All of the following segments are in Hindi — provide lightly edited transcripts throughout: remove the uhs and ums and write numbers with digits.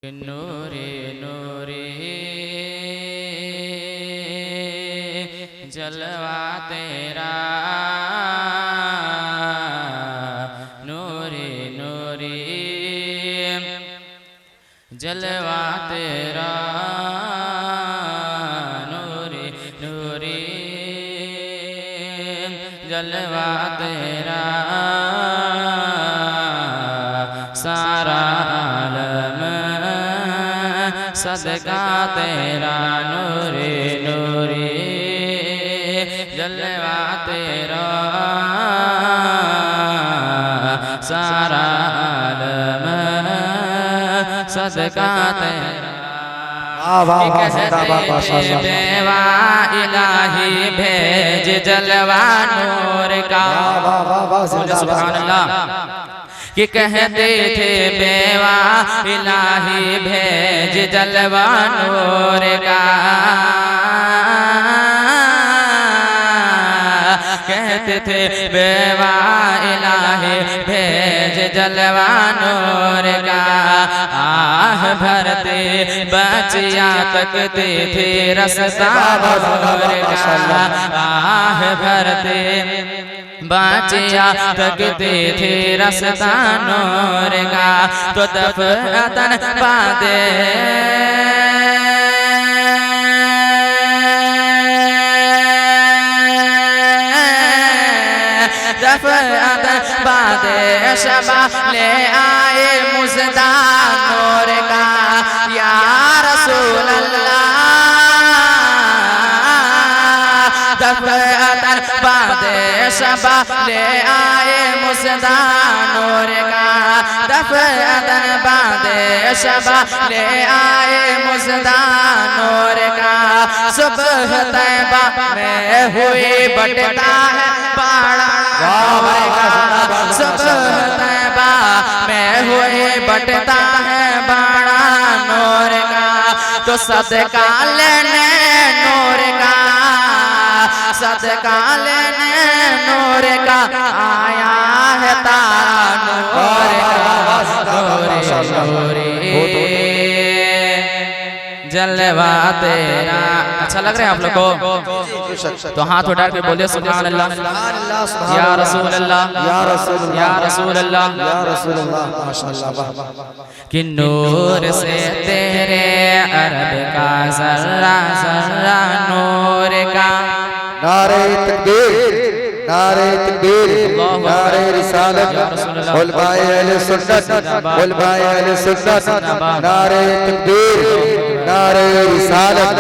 नूरे नूरे जलवा तेरा, नूरे नूरे जलवा तेरा, नूरे नूरे जलवा तेरा, सारा आलम सदका तेरा, नूरे नूरे जलवा तेरा, सारा आलम सदका तेरा। बेवा इलाही भेज जलवा नूर का, सुभान अल्लाह। कि कहते थे बेवा इलाही भेज जलवा नूर का, कहते थे बेवा इलाही भेज जलवा नूर का। आह भरते बचिया तकते थे रस्ता नूर का, आह भरते बचिया तकते थे रस्ता नूर का। तो दफअतन बादे दफअतन बादे शबा ले आए मुज़दा नूर का, या रसूल अल्लाह। दफअतन बादे शबा ले आए मुज़दा नूर का, दफअतन बादे शबा ले आए मुज़दा नूर का। सुबह तैबा में हुई बटता है बाड़ा, सुबह तैबा में हुई बटता है बाड़ा नूर का। तो सदका लेने नूर का, सदका लेने नूर का आया है तारा नूर का, नूरे नूरे जलवा तेरा। अच्छा लग रहा है आप लोग को? तो हाथ उठा के बोले सुभान अल्लाह, या रसूल अल्लाह, या रसूल अल्लाह, या रसूल अल्लाह। माशाअल्लाह। कि नूर से तेरे अरब का जर्रा जर्रा नूर का। नारे तकबीर, नारे तकबीर, नारे रिसालत, उलमाए अहले सुन्नत, उलमाए अहले सुन्नत, नारे तकबीर, नारे रिसालत।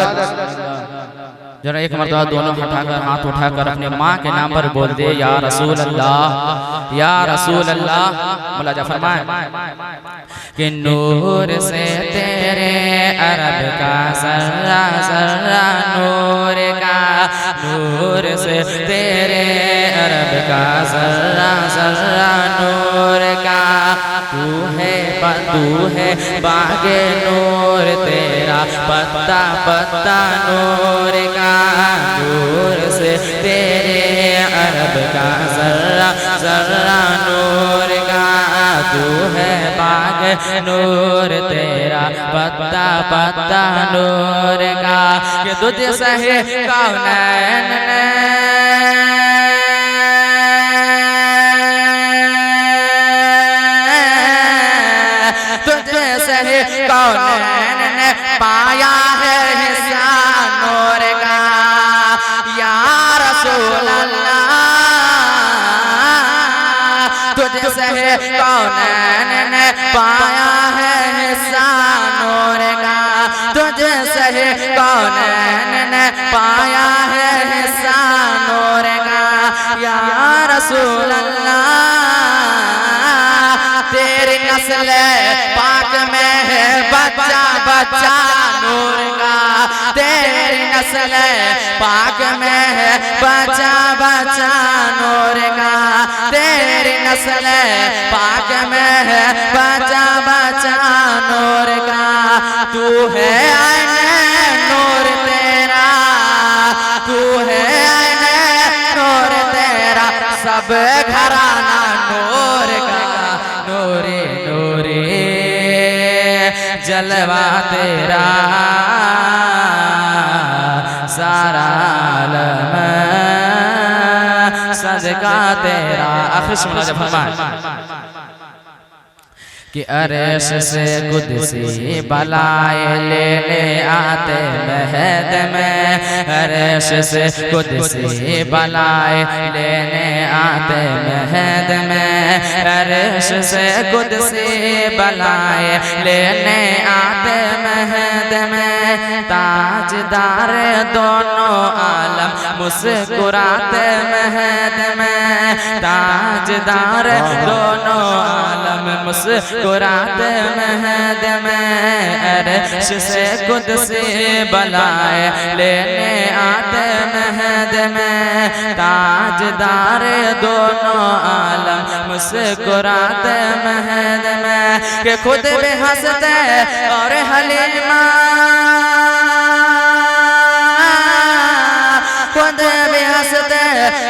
जरा एक मरतबा दोनों उठाकर हाथ उठाकर अपने माँ के नाम पर बोल दे, या रसूल अल्लाह, या रसूल अल्लाह। मुलाजा फरमाए कि नूर से तेरे अरब का जर्रा जर्रा नूर का, नूर से तेरे अरब का जर्रा जर्रा नूर का। तू है बागे नूर तेरा पत्ता पत्ता नूर का, नूर से तेरे अरब का जर्रा जर्रा नूर का। तू है बाग नूर तेरा पत्ता पत्ता नूर का। कि तुझे सहे कौनैन ने कौनैन ने पाया है हिस्सा नूर का, या रसूल अल्लाह। तुझसे कौनैन ने पाया है हिस्सा नूर का, तुझसे कौनैन ने पाया है हिस्सा नूर का, या रसूल अल्लाह। तेरी नस्ल पाक में है बच्चा बच्चा नूर का, तेरी नस्ल पाक में है बच्चा बच्चा नूर का, तेरी नस्ल पाक में है बच्चा बच्चा नूर का। तू है आईने नूर तेरा, तू है आईने नूर तेरा, सब घराना नूर का, नूरे नूरे जलवा तेरा सारा आलम सदका तेरा। आखिर सुना जब फरमाए कि अरश से कुदसी बलाए लेने आते महद में, अरश से कुदसी बलाए लेने आते महद में, अरश से कुदसी बलाए लेने आते महद में। ताजदार दोनों आलम मुस्कुराते महद में, ताजदार दोनों आलम मुस्कुराते महद में। अरश से कुदसी बलाए लेने आते महद में, ताजदार दोनों आलम मुस्कुराते महद में। कि खुद भी हंसते और हलीमा, खुद भी हंसते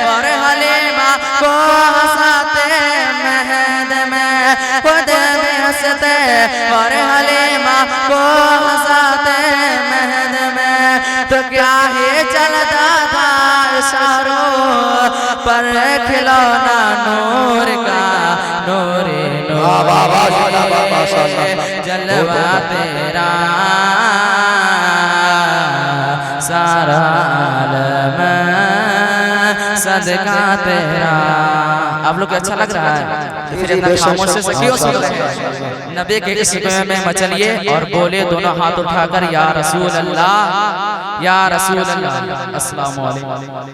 और हलीमा को हंसाते महद में, खुद भी हंसते और हलीमा को हंसाते महद में। तो क्या ही चलता था इशारों पर खिलौना नूर का, नूरे जलवा तेरा सारा आलम सदका तेरा। आप लोग अच्छा लग रहा है? फिर इतना खामोश से क्यों सुन रहे हैं? नबी के इश्क में मचलिए और बोले दोनों हाथ उठाकर या रसूल अल्लाह, या रसूल अल्लाह। अस्सलाम वालेकुम।